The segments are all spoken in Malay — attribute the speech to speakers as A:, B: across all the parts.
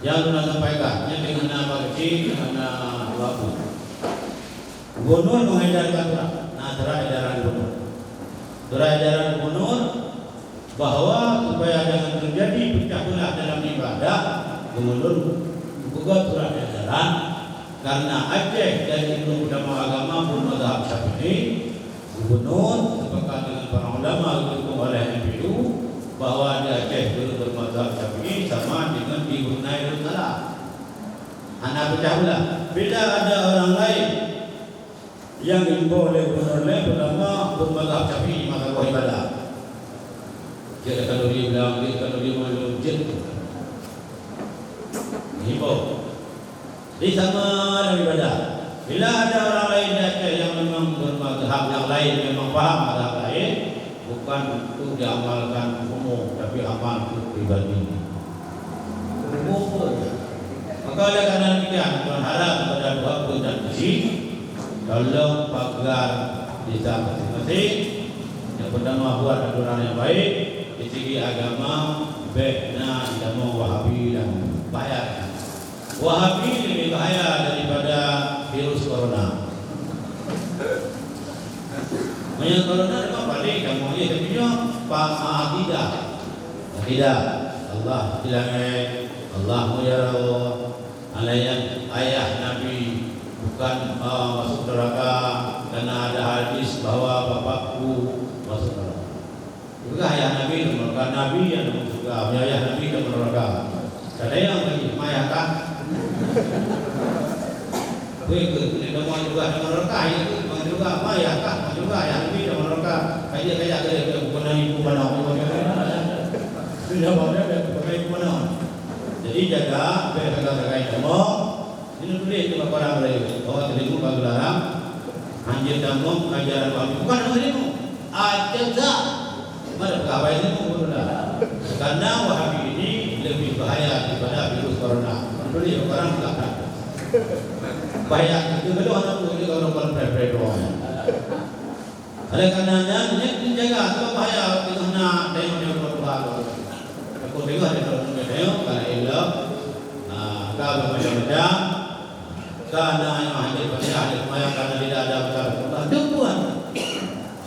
A: yang nak sampaikan dengan nama kecil dengan waktu. Gubernur mengedarkan surat edaran gubernur. Surat edaran gubernur bahawa supaya jangan terjadi pecah belah dalam ibadah, gubernur buka surat edaran karena Aceh dan ilmu ulama agama bermazhab Syafi'i. Gubernur sepakat dengan para ulama didukung oleh MPU bahawa di Aceh dulu bermazhab Syafi'i sama dengan di Brunei Darussalam. Anak pecah belah. Bila ada orang lain yang diimbau oleh gubernur lain pertama bermazhab Syafi'i maka buat ibadah. Jadi kalau dia bilang kalau dia mahu jin diimbau. Jadi sama dalam ibadah. Bila ada orang lain di Aceh yang memang bermazhab yang lain, memang faham mazhab lain, bukan untuk diamalkan umum, tapi amal untuk pribadi. Maka oleh kerana demikian, Tuhan harap kepada Tuhan dan Isi, tolong pagar desa masing-masing yang pertama buat aturan yang baik di segi agama, baiknya agama Wahabi dan bahaya. Wahabi lebih bahaya daripada virus corona. Banyak corona memang balik kamu ni tapi dia tidak. Allah bilang Allah muyara alayan ayah Nabi bukan masuk neraka karena ada hadis bahwa bapakku masuk neraka. Juga ayah Nabi neraka, Nabi yang masuk neraka, ayah Nabi yang neraka. Ada yang lagi mayakan. Kita mau juga neraka itu, mau juga mayakan, mau juga ayah Nabi yang neraka. Kayak bukan ibu mana, sudah bukan ibu mana. Jadi jaga jaga kamu. Ini boleh itu orang lain. Bahawa terlimu pagelaran anjir kamu ajaran Wahabi bukan terlimu. Ajaza. Mana pegawai ini pun sudah. Karena Wahabi ini lebih bahaya daripada virus corona. Boleh orang belakang. Bahaya itu kalau orang tu itu kalau orang pre doang. Oleh karenanya ini jaga sebab bahaya kita nak tengok baru. Aku dengar kalau tengok kalau elok kalau macam-macam karena yang hadir pada ahli semayang karena tidak ada perkara tuan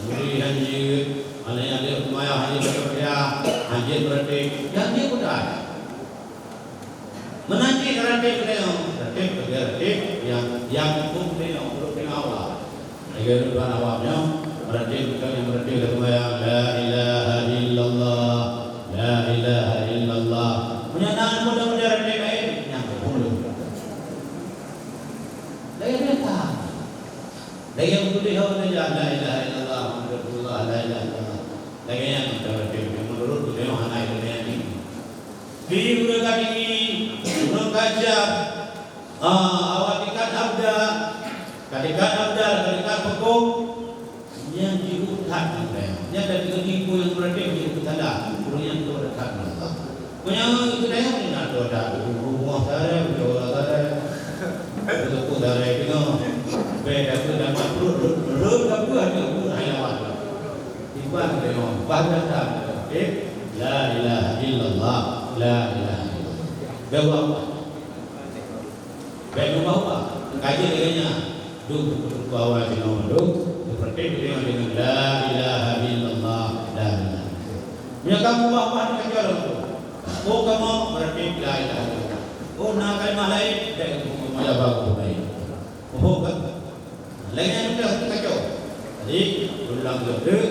A: beri hadir mana yang hadir semayang hadir bekerja hadir berarti yang dia pun ada menanti berarti beliau berarti yang pun beliau untuk Allah agar tuan awamnya berarti bukan yang berarti semayang la ilaha illallah la ilaha illallah menyatakan mudah-mudahan lagi yang betul dia saja la ilaha illallah Muhammadur Rasulullah la ilaha illallah. Lagi yang menurut beliau anak ini. Bini budak ini belum kaca awatikan abda, kadikan abda, kadikan pokok yang diutak beliau. Yang dari ketipu yang berarti diutak dah, yang itu dekat Allah. Punya itu dia ni nak doa rumah saya, doa saya. Itu pun dari itu. Beda tu dah makruh, dah buat tu hayawan. Ibadah dia, ibadah dah. La ilaha illallah, la ilaha illallah. Bawa apa? Bawa apa? Kaji dengannya. Duk bawa di nomor duk. Seperti dengan la ilaha illallah, la ilaha. Punya kamu apa dengan jalan tu? Oh kamu berarti la ilaha illallah. Oh nak kalimah lain, dah kamu malah bawa baik. Oh kan? Lainnya sudah kacau. Jadi ulang kedua,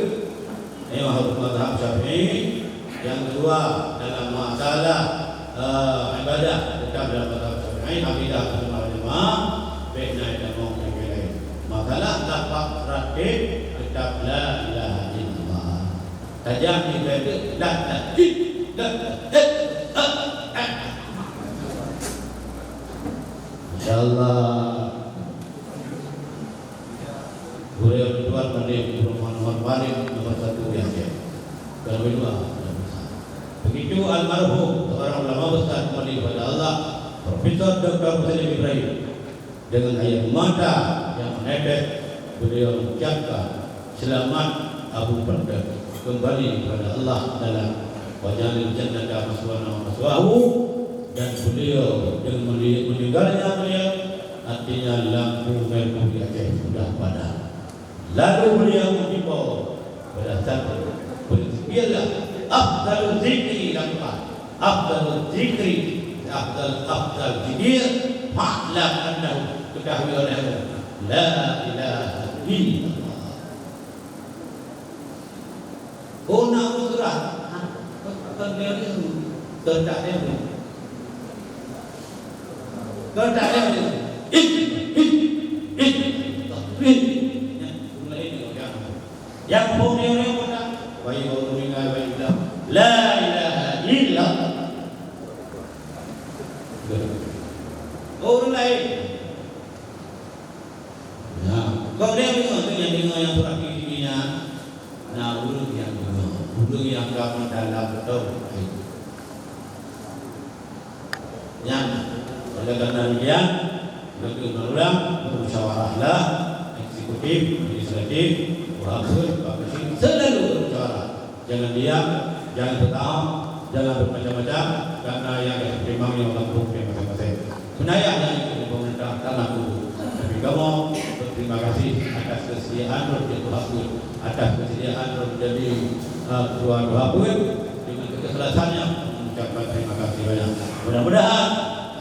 A: ini mazhab Syafi'i. Yang kedua dalam masalah ibadah tetap dalam mazhab Syafi'i. Akidah Ahlussunnah wal Jamaah, bina dan mau yang lain. Masalah lafaz rakib tetap la ilaha illallah. Tajam di beda la insyaallah. Beliau tuan pandai Muhammad Walid nomor 1 yang dia. Kalau kedua, begitu almarhum seorang ulama besar kembali kepada Allah, Profesor Dr. Muslim Ibrahim dengan air mata yang menetes beliau mengucapkan selamat Abu Bakar kembali kepada Allah dalam wajalil jannata maswana wa maswahu dan beliau beliau dengan meninggalnya beliau artinya lampu merah di Aceh sudah padam. Lalu beliau dibawa pada satu berzikrlah afdalul zikri laqad afdalul zikri afdal zikir fa'lam annahu ketahui olehmu la ilaha illallah. Oh nak bergerak kan dia ni kehendak dia ni kehendak dia ni yang punya orang pun bayi baru meninggal bayi bilang la ilaha illallah. Orang lain kau dia dengar yang surat kirinya nah urut yang kamu dalam betul yang oleh kerana demikian bagi ulang bermusyawarahlah eksekutif, legislatif, wakil, wakil selalu bermusyawarah. Jangan diam, jangan bertahan, jangan bermacam-macam karena yang diterima yang orang hukum masing-masing. Sebenarnya yang ikut pemerintah tanah dulu. Tapi kamu berterima kasih atas kesediaan berjatuh hakul, atas kesediaan menjadi ketua hakul dengan keikhlasannya mengucapkan terima kasih banyak. Mudah-mudahan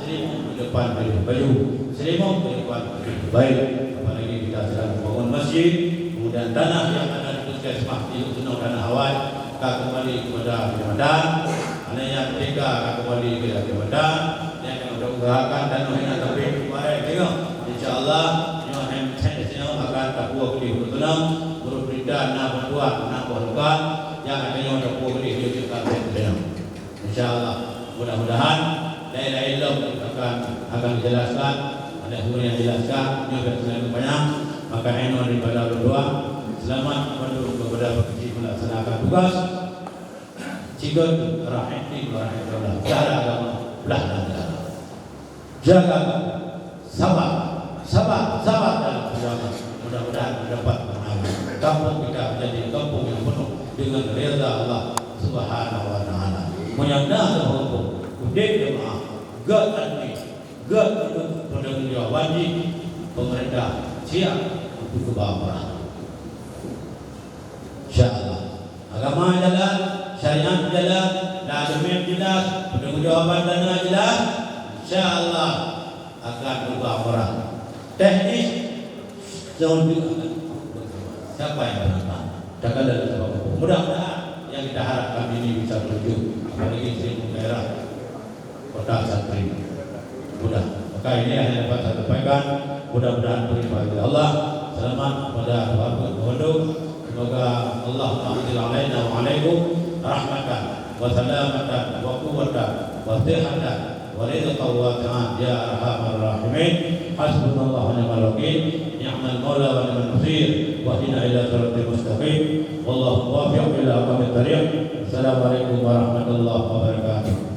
A: Selimut ke depan baju, Selimut ke depan baik. Apalagi kita sedang membangun masjid, kemudian tanah yang ada di puskesmas di Sunau Tanah Hawan akan kembali kepada Ramadan. Anaknya ketika akan kembali kepada Ramadan, yang akan usahakan tanah yang tapi kemarin tengok, insyaAllah yang tendensinya akan takwa di Sunau, Guru Perintah, Nak Bantuan, Nak Bantuan yang akan takwa di Sunau Tanah. InsyaAllah, mudah-mudahan lain-lain akan dijelaskan, ada guru yang jelaskan, ini akan selalu banyak. Maka ini daripada berdoa selamat kepada pekerja melaksanakan tugas. Jika rahmati Allah, jaga agama, belah negara, jaga sabar dalam perjuangan. Mudah-mudahan mendapat kemenangan. Kampung kita menjadi kampung yang penuh dengan reda Allah Subhanahu Wa Taala. Menyandang hukum, kudek jemaah, gak admi, gak penanggung jawab wajib pemerintah siap untuk kebahagiaan. InsyaAllah agama jalan, syariat jalan, dokumen jelas, penanggung jawaban dana jelas. InsyaAllah akan kebahagiaan. Teknis jauh juga siapa yang menentang? Takkan dalam sebab mudah-mudahan yang kita harapkan ini bisa menuju apalagi Selimut daerah kota Santri. Mudah. Maka ini yang dapat saya sampaikan. Mudah-mudahan beribadah Allah. Selamat kepada warga Pondok. Semoga Allah ta'ala alaina wa alaikum rahmatan wa salamatan wa quwwatan wa sihhatan wa rizqan wa ta'an ya arhamar rahimin. Hasbunallahu wa ni'mal wakil. Ni'mal maula wa ni'mal nasir. Wa hina ila siratal mustaqim. Wallahu muwaffiq ila aqwamit thariq. Assalamualaikum warahmatullahi wabarakatuh.